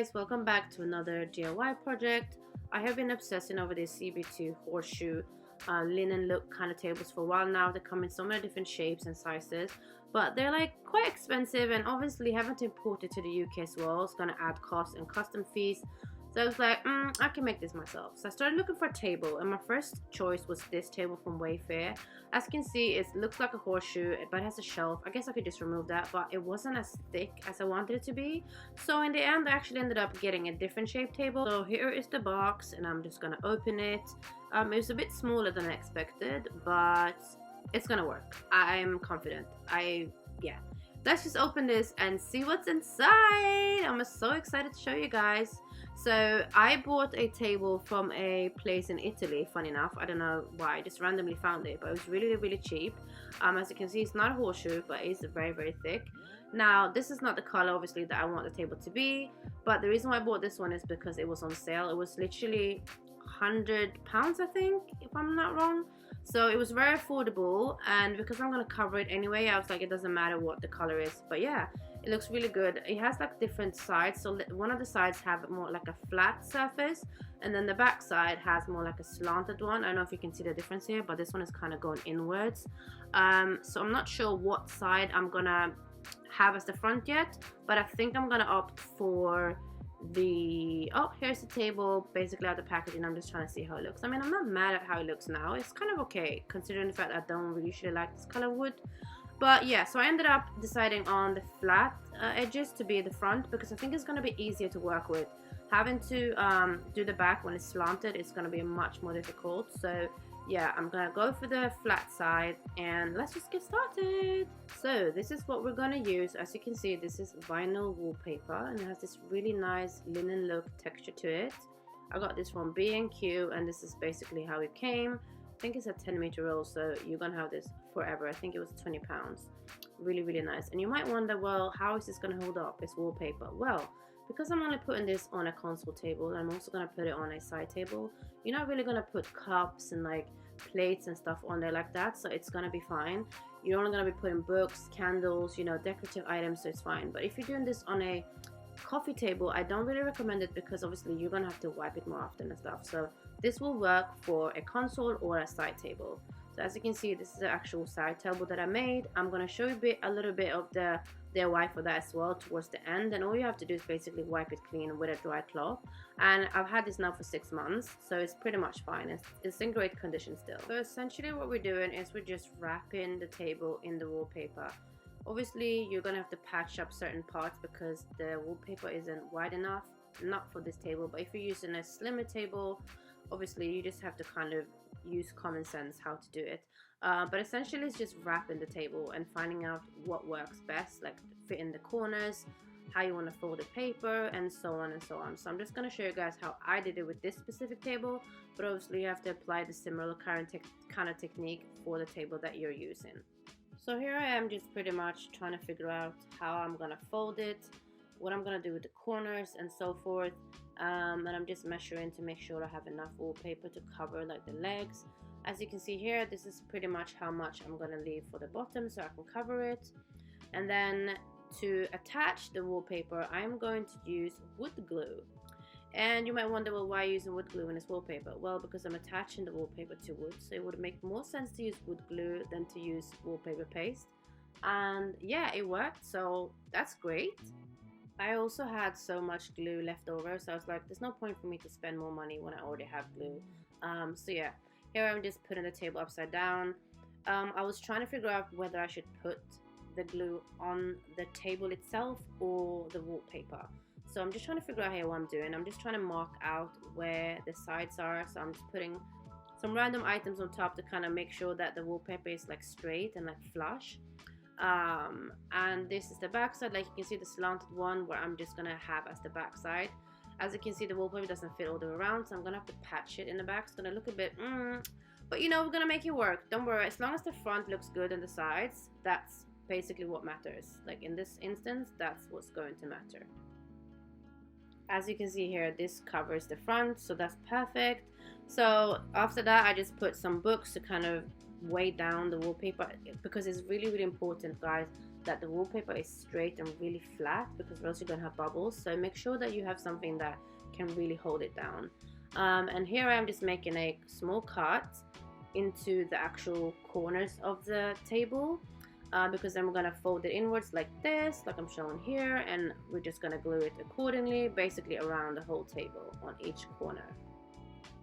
guys, welcome back to another DIY project. I have been obsessing over these CB2 horseshoe linen look kind of tables for a while now. They come in so many different shapes and sizes, but they're like quite expensive, and obviously having to import it to the UK as well is gonna add costs and custom fees. So I was like, I can make this myself. So I started looking for a table, and my first choice was this table from Wayfair. As you can see, it looks like a horseshoe, but it has a shelf. I guess I could just remove that, but it wasn't as thick as I wanted it to be. So in the end, I actually ended up getting a different shaped table. So here is the box, and I'm just gonna open it. It was a bit smaller than I expected, but it's gonna work. I'm confident. Yeah. Let's just open this and see what's inside. I'm so excited to show you guys. So I bought a table from a place in Italy, funny enough. I don't know why, I just randomly found it, but it was really cheap. As you can see, it's not a horseshoe, but it's very thick. Now this is not the color obviously that I want the table to be, but the reason why I bought this one is because it was on sale. It was literally £100, I think, if I'm not wrong. So it was very affordable, and because I'm gonna cover it anyway, I was like, it doesn't matter what the color is. But yeah, it looks really good. It has like different sides, so one of the sides have more like a flat surface, and then the back side has more like a slanted one. I don't know if you can see the difference here, but this one is kind of going inwards. So I'm not sure what side I'm gonna have as the front yet, but I think I'm gonna opt for here's the table basically out of the packaging. I'm just trying to see how it looks. I mean, I'm not mad at how it looks now. It's kind of okay considering the fact that I don't usually like this color wood. But yeah, so I ended up deciding on the flat edges to be the front, because I think it's going to be easier to work with. Having to do the back when it's slanted, it's going to be much more difficult. So yeah, I'm gonna go for the flat side, and let's just get started. So this is what we're gonna use. As you can see, this is vinyl wallpaper, and it has this really nice linen look texture to it. I got this from B&Q, and this is basically how it came. I think it's a 10-meter roll, so you're gonna have this forever. I think it was £20. Really nice. And you might wonder, well, how is this gonna hold up? It's wallpaper. Well, because I'm only putting this on a console table, I'm also going to put it on a side table. You're not really going to put cups and like plates and stuff on there like that, so it's going to be fine. You're only going to be putting books, candles, you know, decorative items, so it's fine. But if you're doing this on a coffee table, I don't really recommend it, because obviously you're going to have to wipe it more often and stuff. So this will work for a console or a side table. So as you can see, this is the actual side table that I made. I'm going to show you a little bit of the DIY for that as well towards the end, and all you have to do is basically wipe it clean with a dry cloth. And I've had this now for 6 months, so it's pretty much fine. It's in great condition still. So essentially what we're doing is we're just wrapping the table in the wallpaper. Obviously you're going to have to patch up certain parts because the wallpaper isn't wide enough, not for this table, but if you're using a slimmer table, obviously you just have to kind of use common sense how to do it. But essentially it's just wrapping the table and finding out what works best, like fit in the corners, how you want to fold the paper, and so on and so on. So I'm just going to show you guys how I did it with this specific table, but obviously you have to apply the similar kind of technique for the table that you're using. So here I am just pretty much trying to figure out how I'm going to fold it, what I'm going to do with the corners and so forth. And I'm just measuring to make sure I have enough wallpaper to cover like the legs. As you can see here, this is pretty much how much I'm going to leave for the bottom so I can cover it. And then to attach the wallpaper, I'm going to use wood glue. And you might wonder, well, why using wood glue when it's wallpaper? Well, because I'm attaching the wallpaper to wood, so it would make more sense to use wood glue than to use wallpaper paste. And yeah, it worked, so that's great. I also had so much glue left over, so I was like, there's no point for me to spend more money when I already have glue. So yeah, here I'm just putting the table upside down. I was trying to figure out whether I should put the glue on the table itself or the wallpaper. So I'm just trying to figure out here what I'm doing. I'm just trying to mark out where the sides are. So I'm just putting some random items on top to kind of make sure that the wallpaper is like straight and like flush. And this is the back side. Like you can see the slanted one where I'm just gonna have as the back side. As you can see, the wallpaper doesn't fit all the way around, so I'm gonna have to patch it in the back. It's gonna look a bit but you know, we're gonna make it work. Don't worry, as long as the front looks good and the sides, that's basically what matters. Like in this instance, that's what's going to matter. As you can see here, this covers the front, so that's perfect. So after that, I just put some books to kind of weigh down the wallpaper, because it's really important, guys, that the wallpaper is straight and really flat, because else you're gonna have bubbles. So make sure that you have something that can really hold it down. And here I am just making a small cut into the actual corners of the table, because then we're gonna fold it inwards like this, like I'm showing here, and we're just gonna glue it accordingly, basically around the whole table on each corner.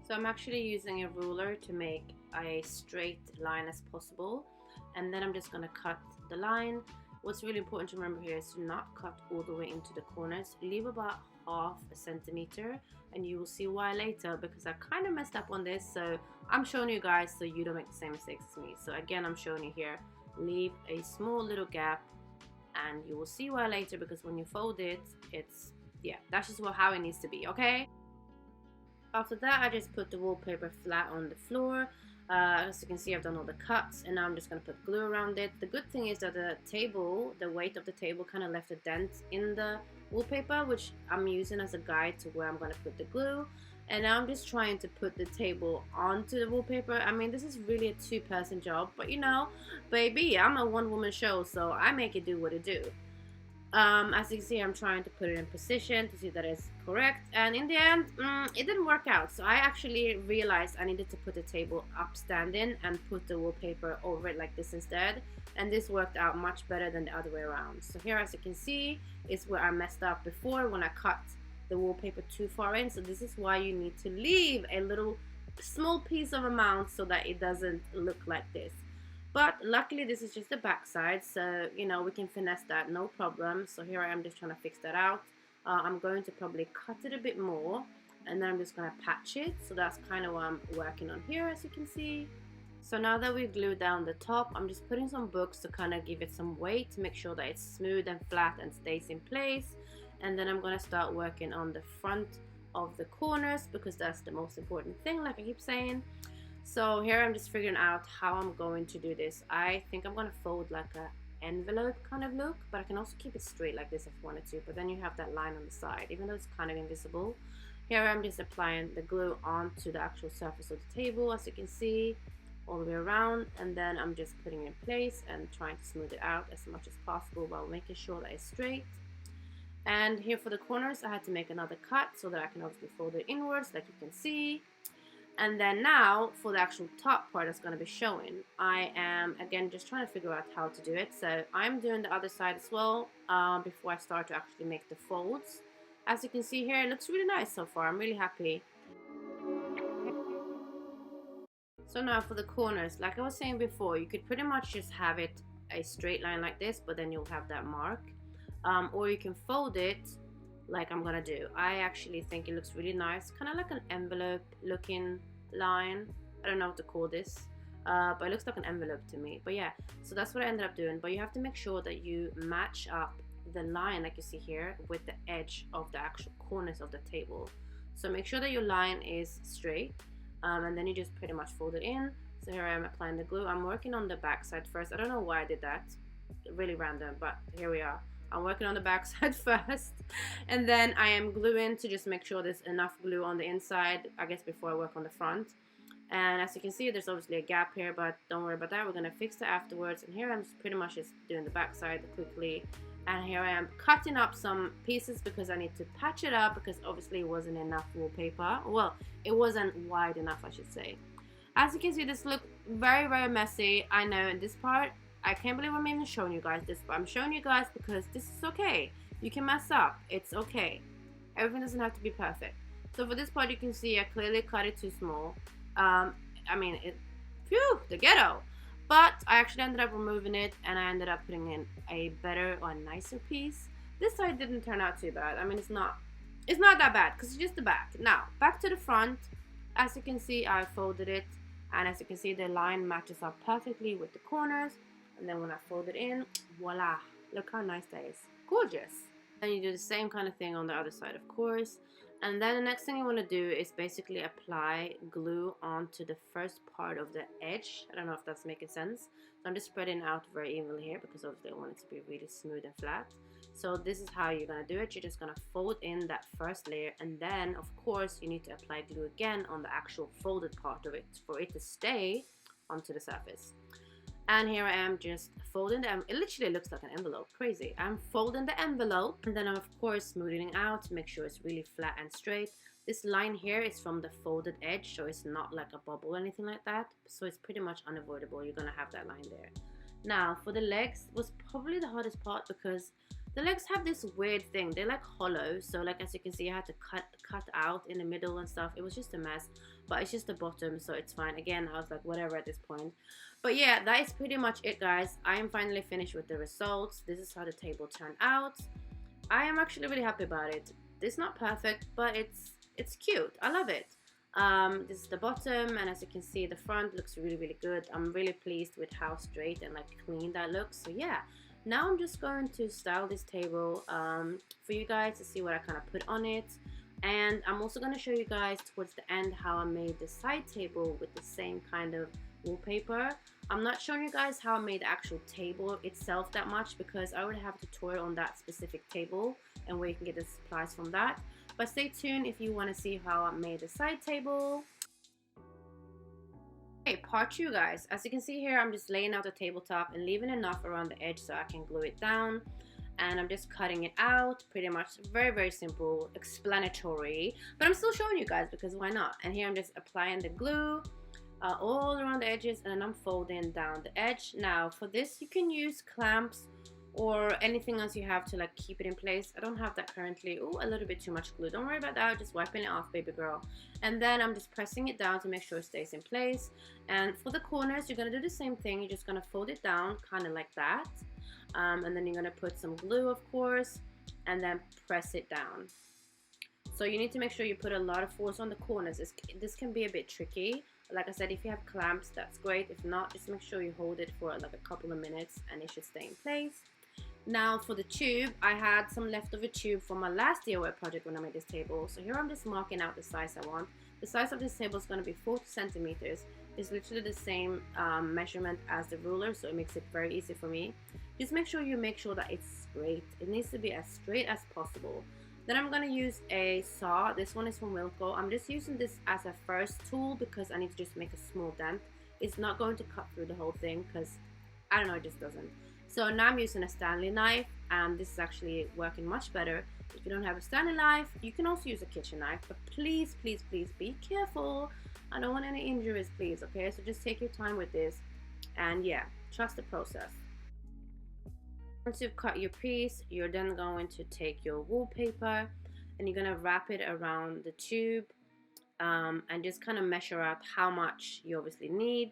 So I'm actually using a ruler to make a straight line as possible, and then I'm just gonna cut the line. What's really important to remember here is to not cut all the way into the corners. Leave about half a centimeter, and you will see why later, because I kind of messed up on this. So I'm showing you guys so you don't make the same mistakes as me. So again, I'm showing you here, leave a small little gap, and you will see why later, because when you fold it, it's, yeah, that's just how it needs to be, okay? After that, I just put the wallpaper flat on the floor. As you can see, I've done all the cuts, and now I'm just going to put glue around it. The good thing is that the table, the weight of the table kind of left a dent in the wallpaper, which I'm using as a guide to where I'm going to put the glue. And now I'm just trying to put the table onto the wallpaper. I mean, this is really a two-person job, but you know, baby, I'm a one-woman show, so I make it do what it do. As you can see, I'm trying to put it in position to see that it's correct, and in the end, it didn't work out. So I actually realized I needed to put the table upstanding and put the wallpaper over it like this instead, and this worked out much better than the other way around. So here, as you can see, is where I messed up before when I cut the wallpaper too far in. So this is why you need to leave a little small piece of amount so that it doesn't look like this. But luckily this is just the back side, so you know, we can finesse that, no problem. So here I am just trying to fix that out. I'm going to probably cut it a bit more, and then I'm just going to patch it. So that's kind of what I'm working on here, as you can see. So now that we've glued down the top, I'm just putting some books to kind of give it some weight, to make sure that it's smooth and flat and stays in place. And then I'm going to start working on the front of the corners, because that's the most important thing, like I keep saying. So here I'm just figuring out how I'm going to do this. I think I'm going to fold like a envelope kind of look, but I can also keep it straight like this if I wanted to, but then you have that line on the side, even though it's kind of invisible. Here I'm just applying the glue onto the actual surface of the table, as you can see, all the way around, and then I'm just putting it in place and trying to smooth it out as much as possible while making sure that it's straight. And here for the corners, I had to make another cut so that I can obviously fold it inwards, like you can see. And then now for the actual top part that's going to be showing, I am again just trying to figure out how to do it. So I'm doing the other side as well before I start to actually make the folds. As you can see here, it looks really nice so far. I'm really happy. So now for the corners, like I was saying before, you could pretty much just have it a straight line like this, but then you'll have that mark. Or you can fold it like I'm gonna do. I actually think it looks really nice, kind of like an envelope looking line. I don't know what to call this, but it looks like an envelope to me. But yeah, so that's what I ended up doing. But you have to make sure that you match up the line, like you see here, with the edge of the actual corners of the table. So make sure that your line is straight, and then you just pretty much fold it in. So here I am applying the glue. I'm working on the back side first. I don't know why I did that, really random, but here we are. I'm working on the back side first, and then I am gluing to just make sure there's enough glue on the inside, I guess, before I work on the front. And as you can see, there's obviously a gap here, but don't worry about that. We're gonna fix it afterwards. And here I'm just pretty much just doing the back side quickly. And here I am cutting up some pieces because I need to patch it up, because obviously it wasn't enough wallpaper. Well, it wasn't wide enough, I should say. As you can see, this looks very messy. I know in this part, I can't believe I'm even showing you guys this, but I'm showing you guys because this is okay. You can mess up. It's okay. Everything doesn't have to be perfect. So for this part, you can see I clearly cut it too small. I mean, phew, the ghetto. But I actually ended up removing it, and I ended up putting in a better or nicer piece. This side didn't turn out too bad. I mean, it's not that bad because it's just the back. Now, back to the front. As you can see, I folded it, and as you can see, the line matches up perfectly with the corners. And then when I fold it in, voila, look how nice that is. Gorgeous. Then you do the same kind of thing on the other side, of course. And then the next thing you want to do is basically apply glue onto the first part of the edge. I don't know if that's making sense. So I'm just spreading out very evenly here because obviously I want it to be really smooth and flat. So this is how you're going to do it. You're just going to fold in that first layer, and then of course you need to apply glue again on the actual folded part of it for it to stay onto the surface. And here I am just folding them. It literally looks like an envelope. Crazy. I'm folding the envelope, and then I'm of course smoothing it out to make sure it's really flat and straight. This line here is from the folded edge, so it's not like a bubble or anything like that. So it's pretty much unavoidable. You're gonna have that line there. Now for the legs was probably the hardest part, because the legs have this weird thing. They're like hollow, so like as you can see, I had to cut out in the middle and stuff. It was just a mess, but it's just the bottom, so it's fine. Again, I was like whatever at this point. But yeah, that is pretty much it, guys. I am finally finished with the results. This is how the table turned out. I am actually really happy about it. It's not perfect, but it's cute. I love it. This is the bottom, and as you can see, the front looks really good. I'm really pleased with how straight and like clean that looks. So yeah, now I'm just going to style this table for you guys to see what I kind of put on it. And I'm also going to show you guys towards the end how I made the side table with the same kind of wallpaper. I'm not showing you guys how I made the actual table itself that much, because I already have a tutorial on that specific table and where you can get the supplies from that. But stay tuned if you want to see how I made the side table. Okay, part 2, guys. As you can see here, I'm just laying out the tabletop and leaving enough around the edge so I can glue it down. And I'm just cutting it out. Pretty much very simple, explanatory. But I'm still showing you guys because why not? And here I'm just applying the glue all around the edges, and then I'm folding down the edge. Now for this, you can use clamps or anything else you have to like keep it in place. I don't have that currently. Oh, a little bit too much glue. Don't worry about that. Just wiping it off, baby girl. And then I'm just pressing it down to make sure it stays in place. And for the corners, you're gonna do the same thing. You're just gonna fold it down kind of like that. And then you're gonna put some glue, of course, and then press it down. So you need to make sure you put a lot of force on the corners. This can be a bit tricky. Like I said, if you have clamps, that's great. If not, just make sure you hold it for like a couple of minutes and it should stay in place. Now for the tube, I had some leftover tube from my last DIY project when I made this table. So here I'm just marking out the size I want. The size of this table is going to be 40 centimeters. It's literally the same measurement as the ruler, so it makes it very easy for me. Just make sure that it's straight. It needs to be as straight as possible. Then I'm going to use a saw. This one is from Wilco. I'm just using this as a first tool because I need to just make a small dent. It's not going to cut through the whole thing because, I don't know, it just doesn't. So now I'm using a Stanley knife, and this is actually working much better. If you don't have a Stanley knife, you can also use a kitchen knife, but please be careful. I don't want any injuries, please, okay? So just take your time with this, and yeah, trust the process. Once you've cut your piece, you're then going to take your wallpaper and you're gonna wrap it around the tube and just kind of measure out how much you obviously need.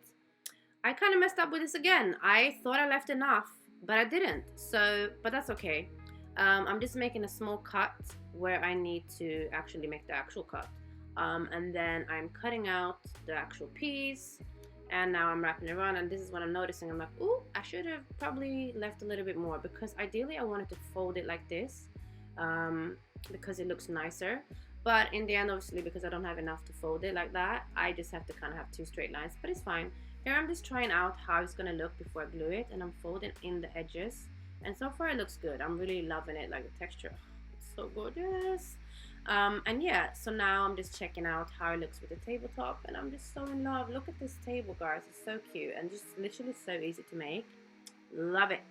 I kind of messed up with this again. I thought I left enough, but I didn't. So, but that's okay. I'm just making a small cut where I need to actually make the actual cut. And then I'm cutting out the actual piece. And now I'm wrapping it around, and this is what I'm noticing. I'm like, ooh, I should have probably left a little bit more, because ideally I wanted to fold it like this because it looks nicer. But in the end, obviously, because I don't have enough to fold it like that, I just have to kind of have 2 straight lines, but it's fine. Here I'm just trying out how it's going to look before I glue it, and I'm folding in the edges. And so far it looks good. I'm really loving it, like the texture. It's so gorgeous. And yeah, so now I'm just checking out how it looks with the tabletop, and I'm just so in love. Look at this table, guys. It's so cute and just literally so easy to make. Love it.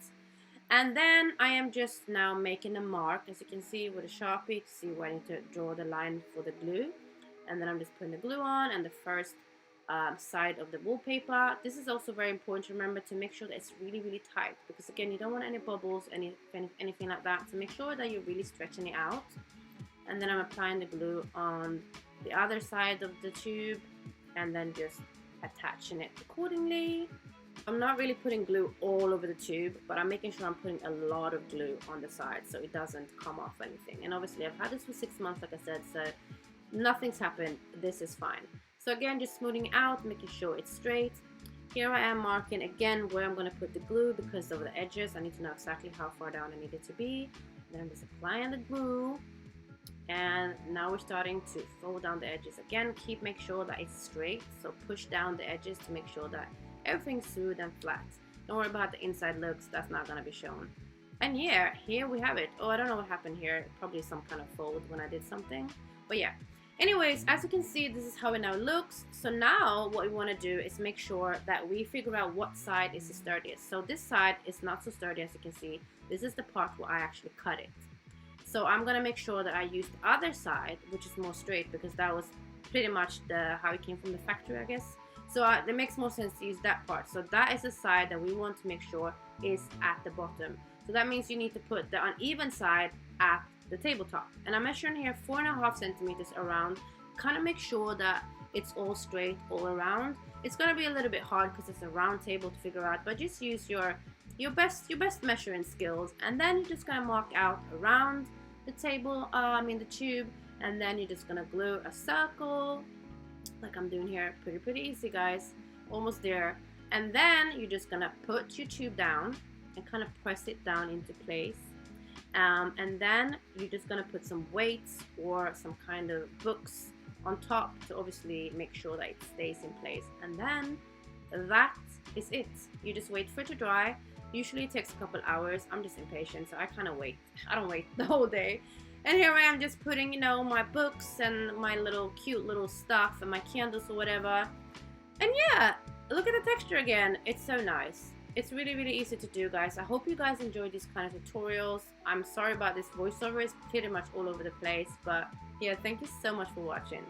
And then I am just now making a mark, as you can see, with a Sharpie to see where I need to draw the line for the glue. And then I'm just putting the glue on and the first side of the wallpaper. This is also very important to remember, to make sure that it's really tight, because again, you don't want any bubbles, anything like that. So make sure that you're really stretching it out. And then I'm applying the glue on the other side of the tube and then just attaching it accordingly. I'm not really putting glue all over the tube, but I'm making sure I'm putting a lot of glue on the side so it doesn't come off anything. And obviously I've had this for 6 months, like I said, so nothing's happened. This is fine. So again, just smoothing out, making sure it's straight. Here I am marking again where I'm going to put the glue because of the edges. I need to know exactly how far down I need it to be. Then I'm just applying the glue. And now we're starting to fold down the edges again. Make sure that it's straight, so push down the edges to make sure that everything's smooth and flat. Don't worry about the inside looks, that's not gonna be shown. And yeah, here we have it. Oh, I don't know what happened here. Probably some kind of fold when I did something, but yeah, Anyways, as you can see, this is how it now looks. So now what we want to do is make sure that we figure out what side is the sturdiest. So this side is not so sturdy, as you can see. This is the part where I actually cut it. So I'm going to make sure that I use the other side, which is more straight, because that was pretty much how it came from the factory, I guess. So it makes more sense to use that part. So that is the side that we want to make sure is at the bottom. So that means you need to put the uneven side at the tabletop. And I'm measuring here 4.5 centimeters around. Kind of make sure that it's all straight all around. It's going to be a little bit hard because it's a round table to figure out, but just use your best measuring skills, and then you're just going to mark out around the table, the tube, and then you're just going to glue a circle like I'm doing here. Pretty easy, guys. Almost there. And then you're just going to put your tube down and kind of press it down into place. And then you're just going to put some weights or some kind of books on top to obviously make sure that it stays in place. And then that is it. You just wait for it to dry. Usually it takes a couple hours. I'm just impatient, so I kind of wait. I don't wait the whole day. And here I am just putting, you know, my books and my little cute little stuff and my candles or whatever. And yeah, look at the texture again. It's so nice. It's really easy to do, guys. I hope you guys enjoy these kind of tutorials. I'm sorry about this voiceover. It's pretty much all over the place. But yeah, thank you so much for watching.